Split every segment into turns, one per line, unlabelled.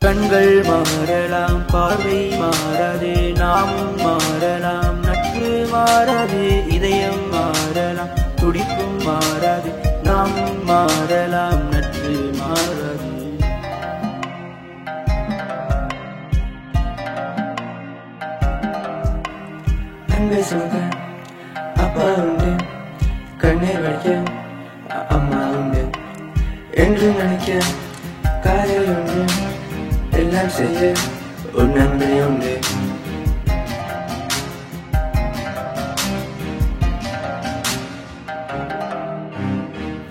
கண்கள் மாறலாம், பார்வை மாறாது, நாமும் மாறலாம், நட்பு மாறாது, இதயம் மாறலாம், துடிப்பும் மாறாது, நாமும் மாறலாம், நட்பு மாறாது.
தங்கை சுமக்க அப்பா உண்டு, கண்ணீர் வடிக்க அம்மா உண்டு, என்று நினைக்க காதல் உண்டு, எல்லாம் செய்ய ஒரு நண்பனே உண்டு.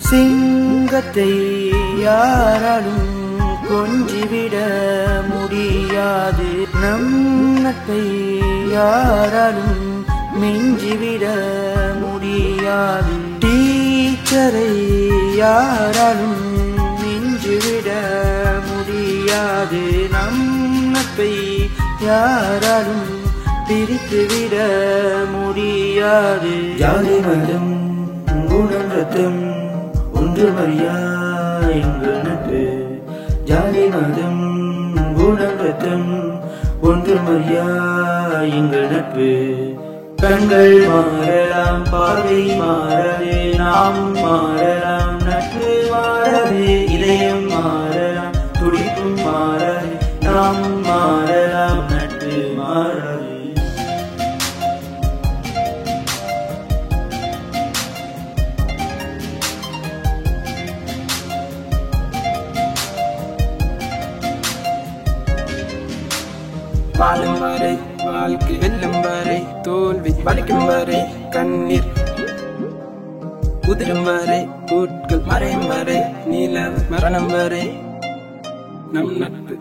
சிங்கத்தை யாராலும் கொஞ்சிவிட முடியாது, நம் நட்பை யாராலும் மிஞ்சிவிட முடியாது. டீச்சரை யாராலும் மிஞ்சிவிட முடியாது, நம் நட்பை யாராலும் பிரித்துவிட முடியாது.
ஜாதி மதம் குணம் ரத்தம் ஒன்றுமறியா எங்கள் நட்பு, ஜாதி மதம் குணம் ரத்தம் ஒன்றுமறியா எங்கள் நட்பு.
கண்கள் மாறலாம், பார்வை மாறாது, நாமும் மாறலாம், நட்பு மாறாது, இதயம் மாறலாம், துடிப்பும் மாறாது, நாமும் மாறலாம், நட்பு மாறாது.
வாழும் வரை வாழ்க்கை வெல்லும் வரை, தோல்வி வலிக்கும் வரை, கண்ணீர் உதிரும் வரை, பூட்கள் மறையும் வரை, நீல மரணம் வரை நம் நட்பு.